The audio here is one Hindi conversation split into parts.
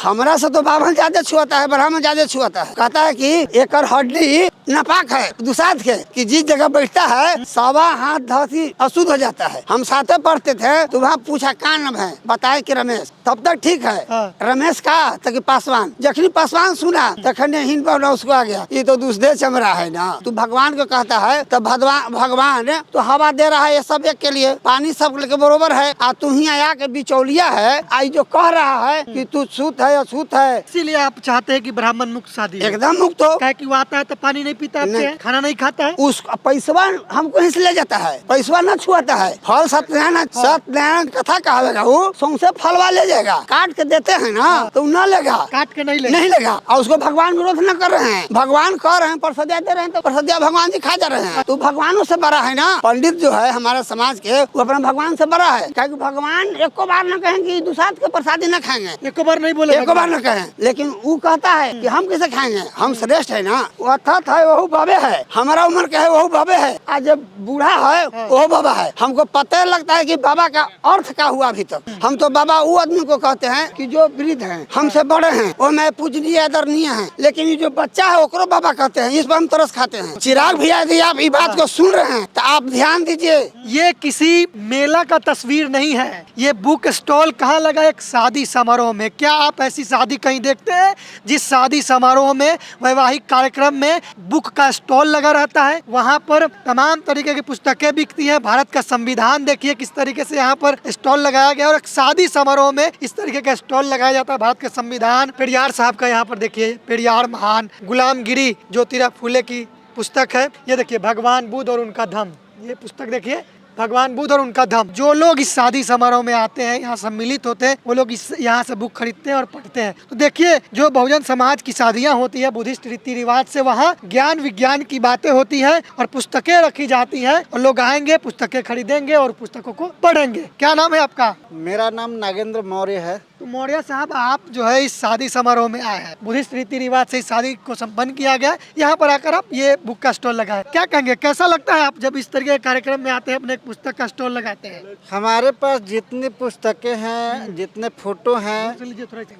हमरा से तो बाभन ज्यादा छुआता है, ब्राह्मण ज्यादा छुआता है। कहता है कि एक हड्डी नापाक है दुसाध के, कि जिस जगह बैठता है 1.25 हाथ धरती अशुद्ध हो जाता है। हम साथे पढ़ते थे तो वहाँ पूछा का नाम है, बताए कि रमेश। तब तक ठीक है। रमेश का तक पासवान, जखनी पासवान सुना तखने हिंद पर उसको आ गया, ये तो दूसरे चमड़ा है ना। तू भगवान को कहता है तो भगवान तो हवा दे रहा है ये सब एक के लिए, पानी सब के बरोबर है। आ तू ही आया के बिचौलिया है, आई जो कह रहा है कि तू छूत है अछूत है। इसीलिए आप चाहते हैं कि ब्राह्मण मुक्त शादी हो। एकदम मुक्त हो। क्या कि वो आता है तो पानी नहीं पीता, आपसे खाना नहीं खाता है, उस पैसवा हमको हिस्से ले जाता है, पैसवा न छुआता है। फल सत्यनारायण कथा कहावेगा, वो सौंसे फलवा ले जाएगा। काट के देते हैं ना तो न लेगा, काट के नहीं लेगा। और उसको भगवान विरोध न कर रहे हैं, भगवान कह रहे हैं प्रसादिया दे रहे हैं तो प्रसादिया भगवान जी खा जा रहे हैं। तो भगवानों से बड़ा है ना। पंडित जो है हमारे समाज के, वो अपना भगवान से बड़ा है। क्या भगवान एको बार न कहेंगे दुसाध के प्रसादी न खाएंगे, एको बार नहीं बोले, एको बार न कहें। लेकिन वो कहता है कि हम कैसे खाएंगे, हम श्रेष्ठ है ना। वो अर्थात है वह बाबे है, हमारा उम्र का है वह बाबे है। आज जब बूढ़ा है वह बाबा है। हमको पता लगता है कि बाबा का अर्थ क्या हुआ अभी तक। हम तो बाबा वो आदमी को कहते हैं कि जो वृद्ध हैं, हमसे बड़े हैं, वो मैं पूजनीय आदरणीय है। लेकिन ये जो बच्चा है ओकरो बाबा कहते हैं, इस पर हम तरस खाते हैं। चिराग भैया यदि आप इस बात को सुन रहे हैं तो आप ध्यान दीजिए, ये किसी मेला का तस्वीर नहीं है, ये बुक स्टॉल कहाँ लगा, एक शादी समारोह में। क्या आप ऐसी शादी कहीं देखते हैं जिस शादी समारोह में, वैवाहिक कार्यक्रम में बुक का स्टॉल लगा रहता है? वहाँ पर तमाम तरीके की पुस्तकें बिकती हैं। भारत का संविधान देखिए किस तरीके से यहाँ पर स्टॉल लगाया गया, और एक शादी समारोह में इस तरीके का स्टॉल लगाया जाता है। भारत का संविधान, पेरियार साहब का यहाँ पर देखिए, पेरियार महान, गुलामगिरी ज्योतिराव फुले की पुस्तक है। ये देखिए भगवान बुद्ध और उनका धम्म, ये पुस्तक देखिए भगवान बुद्ध और उनका धम्म। जो लोग इस शादी समारोह में आते हैं, यहाँ सम्मिलित होते हैं, वो लोग इस यहाँ से बुक खरीदते हैं और पढ़ते हैं। तो देखिए जो बहुजन समाज की शादियाँ होती है बुद्धिस्ट रीति रिवाज से, वहाँ ज्ञान विज्ञान की बातें होती है और पुस्तकें रखी जाती हैं, और लोग आएंगे, पुस्तकें खरीदेंगे और पुस्तकों को पढ़ेंगे। क्या नाम है आपका? मेरा नाम नागेंद्र मौर्य है। तो मौर्य साहब, आप जो है इस शादी समारोह में आए हैं, बुद्धिस्ट रीति रिवाज से इस शादी को संपन्न किया गया, यहाँ पर आकर आप ये बुक का स्टॉल लगाए, क्या कहेंगे, कैसा लगता है आप जब इस तरह के कार्यक्रम में आते हैं, अपने पुस्तक का स्टॉल लगाते हैं? हमारे पास जितनी पुस्तकें हैं, जितने फोटो हैं,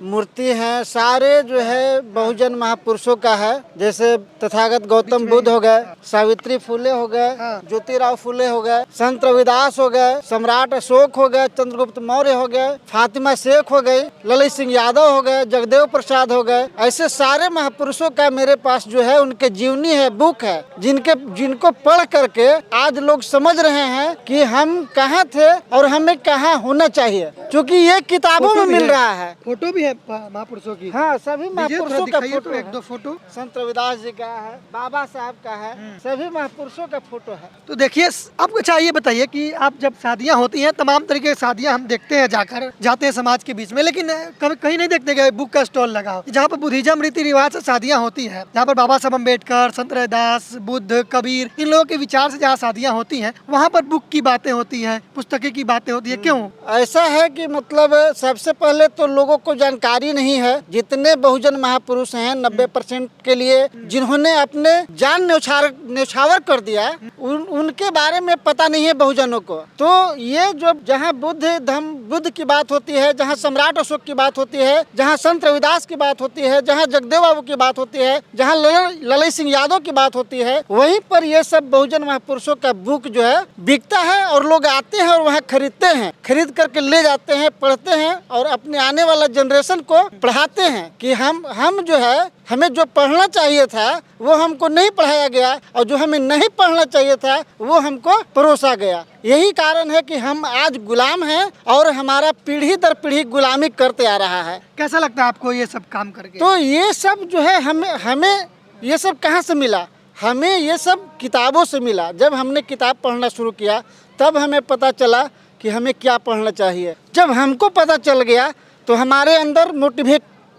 मूर्ति हैं, सारे जो है बहुजन महापुरुषों का है। जैसे तथागत गौतम बुद्ध हो गए, सावित्री फुले हो गए, ज्योतिराव फुले हो गए, संत रविदास हो गए, सम्राट अशोक हो गए, चंद्रगुप्त मौर्य हो गए, फातिमा शेख हो गई, ललित सिंह यादव हो गए, जगदेव प्रसाद हो गए। ऐसे सारे महापुरुषों का मेरे पास जो है उनके जीवनी है, बुक है, जिनको पढ़ करके आज लोग समझ रहे हैं कि हम कहाँ थे और हमें कहाँ होना चाहिए, क्योंकि ये किताबों में मिल रहा है। फोटो भी है महापुरुषों की? हाँ, सभी महापुरुषों का फोटो, एक दो फोटो संत रविदास जी का है, बाबा साहब का है, सभी महापुरुषों का फोटो है। तो देखिए आपको चाहिए, बताइए कि आप जब शादियाँ होती हैं, तमाम तरीके की शादियाँ हम देखते हैं, जाते हैं समाज के बीच में, लेकिन कभी कहीं नहीं देखते गए बुक का स्टॉल लगा जहाँ पर बुद्धिज्म रीति रिवाज से शादियाँ होती हैं, जहाँ पर बाबा साहब अम्बेडकर, संत रविदास, बुद्ध, कबीर, इन लोगों के विचार से जहाँ शादियाँ होती हैं, वहाँ पर बुक की बातें होती हैं, पुस्तकें की बातें होती है। क्यों ऐसा है कि मतलब सबसे पहले तो लोगों को जानकारी नहीं है। जितने बहुजन महापुरुष हैं 90% के लिए जिन्होंने अपने जान न्यौछावर कर दिया, उनके बारे में पता नहीं है बहुजनों को। तो ये जो जहाँ बुद्ध की बात होती है, जहाँ सम्राट अशोक की बात होती है, जहाँ संत रविदास की बात होती है, जहाँ जगदेव बाबू की बात होती है, जहाँ ललित सिंह यादव की बात होती है, वहीं पर ये सब बहुजन महापुरुषों का बुक जो है बिकता है और लोग आते हैं और वहाँ खरीदते हैं, खरीद करके ले जाते हैं, पढ़ते हैं और अपने आने वाला जनरेशन को पढ़ाते हैं कि हम जो है, हमें जो पढ़ना चाहिए था वो हमको नहीं पढ़ाया गया, और जो हमें नहीं पढ़ना चाहिए था वो हमको परोसा गया। यही कारण है कि हम आज गुलाम हैं और हमारा पीढ़ी दर पीढ़ी गुलामी करते आ रहा है। कैसा लगता है आपको ये सब काम करके? तो ये सब जो है हमें ये सब कहाँ से मिला? हमें ये सब किताबों से मिला। जब हमने किताब पढ़ना शुरू किया तब हमें पता चला कि हमें क्या पढ़ना चाहिए। जब हमको पता चल गया तो हमारे अंदर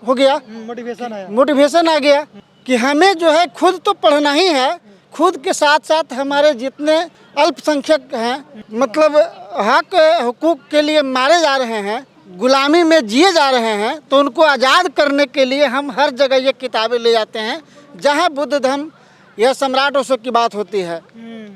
मोटिवेशन आ गया कि हमें जो है खुद तो पढ़ना ही है, खुद के साथ साथ हमारे जितने अल्पसंख्यक हैं, मतलब हक हुकूक के लिए मारे जा रहे हैं, गुलामी में जिए जा रहे हैं, तो उनको आज़ाद करने के लिए हम हर जगह ये किताबें ले जाते हैं। जहाँ बुद्ध धम्म या सम्राट अशोक की बात होती है,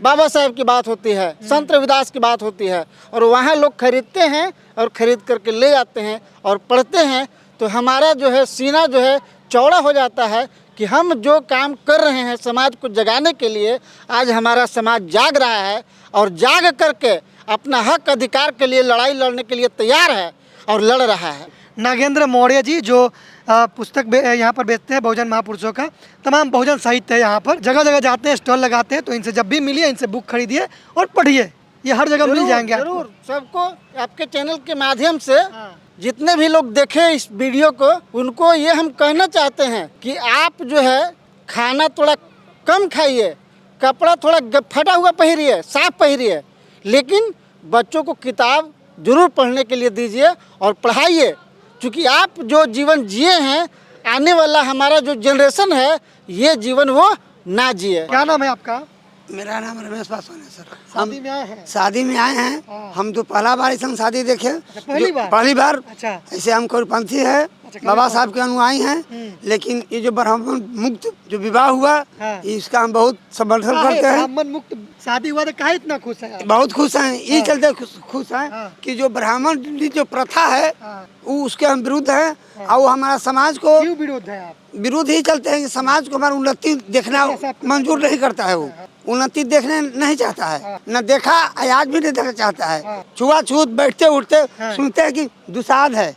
बाबा साहब की बात होती है, संत रविदास की बात होती है, और वहाँ लोग खरीदते हैं और खरीद करके ले जाते हैं और पढ़ते हैं, तो हमारा जो है सीना जो है चौड़ा हो जाता है कि हम जो काम कर रहे हैं समाज को जगाने के लिए, आज हमारा समाज जाग रहा है और जाग करके अपना हक अधिकार के लिए लड़ाई लड़ने के लिए तैयार है और लड़ रहा है। नागेंद्र मौर्य जी जो पुस्तक यहाँ पर बेचते हैं बहुजन महापुरुषों का, तमाम बहुजन साहित्य है यहाँ पर, जगह जगह जाते हैं, स्टॉल लगाते हैं, तो इनसे जब भी मिलिए इनसे बुक खरीदिए और पढ़िए, ये हर जगह मिल जाएंगे आपको। जरूर सबको आपके चैनल के माध्यम से जितने भी लोग देखें इस वीडियो को, उनको ये हम कहना चाहते हैं कि आप जो है खाना थोड़ा कम खाइए, कपड़ा थोड़ा फटा हुआ पहनिए, साफ पहनिए, लेकिन बच्चों को किताब जरूर पढ़ने के लिए दीजिए और पढ़ाइए, क्योंकि आप जो जीवन जिए हैं, आने वाला हमारा जो जनरेशन है ये जीवन वो ना जिए। क्या नाम है आपका? मेरा नाम रमेश पासवान है सर। शादी में आए हैं? शादी में आए हैं। हम तो पहला बार इस शादी देखे। पहली बार? अच्छा। ऐसे हम कौरपंथी है, बाबा साहब के अनुयायी हैं, लेकिन ये जो ब्राह्मण मुक्त जो विवाह हुआ, इसका हम बहुत समर्थन करते हैं। ब्राह्मण मुक्त शादी हुआ तो काहे इतना खुश है? बहुत खुश हैं, ये चलते खुश हैं कि जो ब्राह्मण जो प्रथा है वो उसके हम विरुद्ध है, और वो हमारा समाज को क्यों विरोध है? आप विरोध ही चलते हैं कि समाज को हमारा उन्नति देखना मंजूर नहीं करता है, वो उन्नति देखने नहीं चाहता है, न देखा आज भी नहीं देखना चाहता है। छुआछूत बैठते उठते सुनते हैं कि दुसाध है,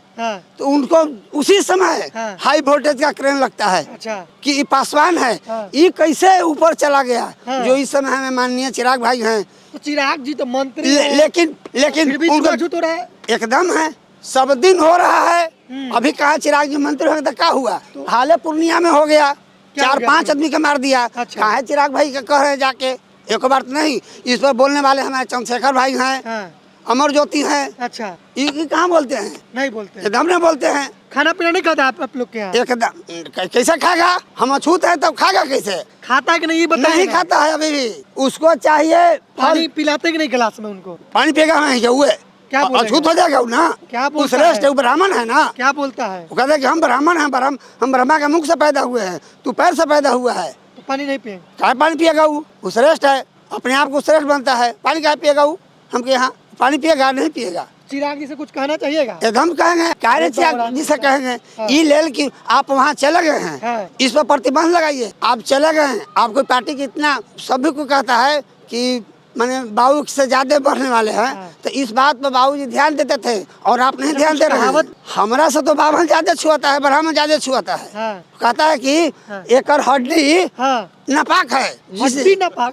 तो उनको उसी समय हाई वोल्टेज का करंट लगता है। अच्छा। कि ये पासवान है, ये कैसे ऊपर चला गया। जो इस समय हमें माननीय चिराग भाई हैं, तो चिराग जी तो मंत्री लेकिन फिर भी छुआछूत हो रहा है। एकदम है, सब दिन हो रहा है। अभी कहा चिराग जी मंत्री होंगे तो क्या हुआ? हाले पूर्णिया में हो गया, 4-5 आदमी का मार दिया। कहा है चिराग भाई का कह रहे हैं जाके, एक बार नहीं, इस पर बोलने वाले हमारे चंद्रशेखर भाई हैं, अमर ज्योति हैं। अच्छा। ये कहाँ बोलते हैं? नहीं बोलते हैं। एकदम नहीं बोलते हैं। खाना पीना नहीं खाता आप लोग के यहाँ? एकदम कैसे खाएगा? हम अछूत है तब खाएगा कैसे? खाता है कि नहीं ये बताइए। नहीं खाता है अभी भी, उसको चाहिए पानी पिलाते कि नहीं गिलास में उनको? पानी पिएगा नहीं क्या हुए? क्या अछूत हो जाएगा वो ना। क्या उस श्रेष्ठ ब्राह्मण है ना। क्या बोलता है? वो कहता है कि हम ब्राह्मण हैं, हम ब्रह्मा के मुख से पैदा हुए हैं, तू पैर से पैदा हुआ है, तो पानी नहीं पिए? क्या पानी पिएगा? वो श्रेष्ठ है, अपने आप को श्रेष्ठ बनता है, पानी क्या पिएगा? वो हमके यहाँ पानी पिएगा नहीं पिएगा? चिराग जी से कुछ कहना चाहिएगा? एकदम कहेंगे, कार्य चिराग जी से कहेंगे ये लेल कि आप वहाँ चले गए हैं, इस पर प्रतिबंध लगाइए। आप चले गए हैं, आपको पार्टी की इतना सभी को कहता है कि मैंने बाबू से ज्यादा बढ़ने वाले हैं, तो इस बात पर बाबू जी ध्यान देते थे और आप नहीं ध्यान दे रहे हैं। हमारा से तो ब्राह्मण ज्यादा छुआता है, ब्राह्मण ज्यादा छुआता है। कहता है कि एक हड्डी नापाक है,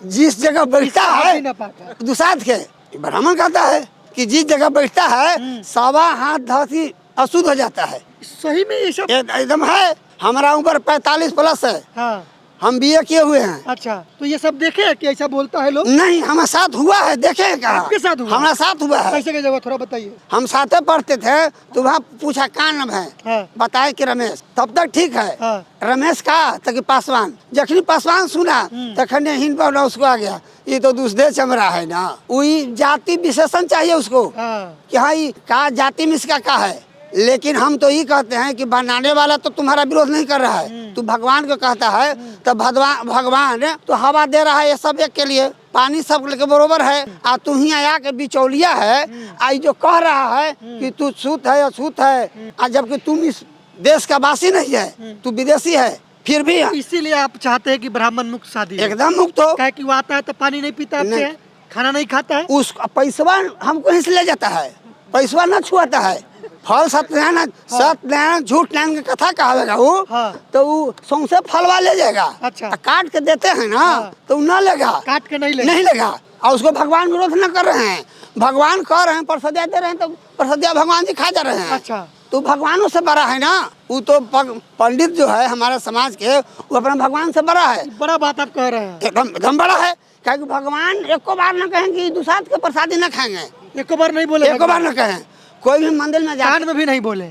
जिस जगह बैठता है दुसाध के। ब्राह्मण कहता है कि जिस जगह बैठता है 1.25 हाथ धरती अशुद्ध हो जाता है। सही में ये सब एकदम है। हमारा उम्र 45 प्लस है, हम बीए किए हुए हैं। अच्छा, तो ये सब देखे कि ऐसा बोलता है लोग? नहीं, हमारे साथ हुआ है। देखे क्या? आपके साथ हुआ? हमारा साथ हुआ है। कैसे की जगह थोड़ा बताइए। हम साथे पढ़ते थे, तो वहाँ पूछा क्या नाम है, बताए कि रमेश। तब तक ठीक है। रमेश कहा तक पासवान, जखनी पासवान सुना तखने हिंद पर उसको आ गया, ये तो दूसरे चमड़ा है ना। वही जाति विशेषण चाहिए उसको कि हाँ ये का जाति में इसका क्या है। लेकिन हम तो ये कहते हैं कि बनाने वाला तो तुम्हारा विरोध नहीं कर रहा है, तू भगवान को कहता है, तो भगवान तो हवा दे रहा है ये सब एक के लिए, पानी सब के बरोबर है। आ तू ही आया के बिचौलिया है, आई जो कह रहा है कि तू छूत है अछूत है, जबकि तुम इस देश का वासी नहीं है, तू विदेशी है। फिर भी इसीलिए आप चाहते हैं कि ब्राह्मण मुक्त शादी? एकदम मुक्त हो। क्या कि वो आता है तो पानी नहीं पीता, खाना नहीं खाता है, उस पैसवा हमको हिस्से ले जाता है, पैसवा न छुआता है। फल सत्यनारायण झूठ नारायण की कथा कहावेगा वो, तो वो सौंसे फलवा ले जाएगा। अच्छा। काट के देते हैं ना, तो वो न लेगा, काट के नहीं लेगा। और उसको भगवान विरोध न कर रहे हैं, भगवान कह रहे हैं प्रसादिया दे रहे हैं, तो प्रसादिया भगवान जी खा जा रहे हैं। अच्छा। तो भगवानों से बड़ा है ना वो, तो पंडित जो है हमारे समाज के, वो अपना भगवान से बड़ा है। बड़ा बात आप कह रहे हैं। एकदम बड़ा है, क्योंकि भगवान एको बार न कहेंगे दुसाध के प्रसादी न खाएंगे, एको बार नहीं बोले, एको बार न कहें। कोई भी मंदिर में कान में भी नहीं बोले?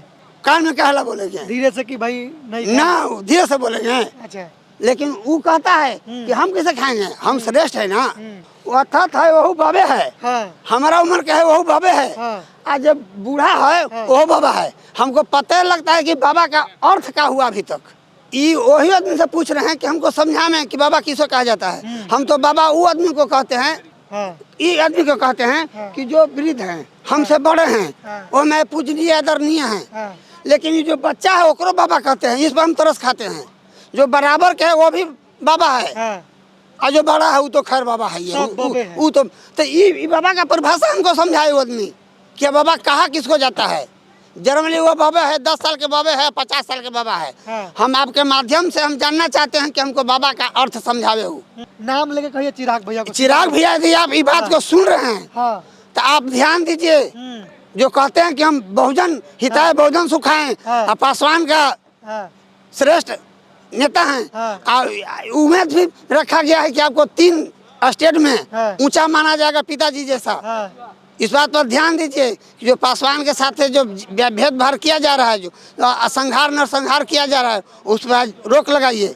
कान में कहला बोलेंगे धीरे से कि भाई नहीं ना, धीरे से बोलेंगे। अच्छा। लेकिन वो कहता है कि हम कैसे खाएंगे, हम श्रेष्ठ है ना। वो अर्थात है वह बाबे है, हमारा उम्र का है वह बाबे है, आज जब बूढ़ा है वह बाबा है। हमको पता लगता है कि बाबा का अर्थ क्या हुआ अभी तक। ये वही आदमी से पूछ रहे हैं कि हमको समझा में कि बाबा किसको कहा जाता है। हम तो बाबा वो आदमी को कहते हैं, ये आदमी को कहते हैं कि जो वृद्ध हैं, हमसे बड़े हैं, वो मैं पूजनीय आदरणीय हैं। लेकिन ये जो बच्चा है ओकरो बाबा कहते हैं, इस पर हम तरस खाते हैं। जो बराबर के है वो भी बाबा है, हाँ, और जो बड़ा है वो तो खैर बाबा है। ये सब बाबे हैं। वो तो ये बाबा का परिभाषा हमको समझाए वो आदमी कि बाबा कहा किसको जाता है। जनरली वो बाबा है 10 साल के बाबा है, 50 साल के बाबा है। हाँ। हम आपके माध्यम से हम जानना चाहते हैं कि हमको बाबा का अर्थ समझावे हो। नाम लेके कहिए चिराग भैया को। चिराग भैया यदि आप ये बात को सुन रहे हैं हाँ, तो आप ध्यान दीजिए। जो कहते हैं कि हम बहुजन हिताय बहुजन सुखाएं, हाँ। और पासवान का हाँ, श्रेष्ठ नेता हैं, हाँ। और उम्मीद भी रखा गया है कि आपको 3 स्टेट में हाँ। ऊंचा माना जाएगा पिताजी जैसा। हाँ, इस बात पर ध्यान दीजिए कि जो पासवान के साथ जो भेदभाव किया जा रहा है, जो संहार नरसंहार किया जा रहा है, उस पर रोक लगाइए।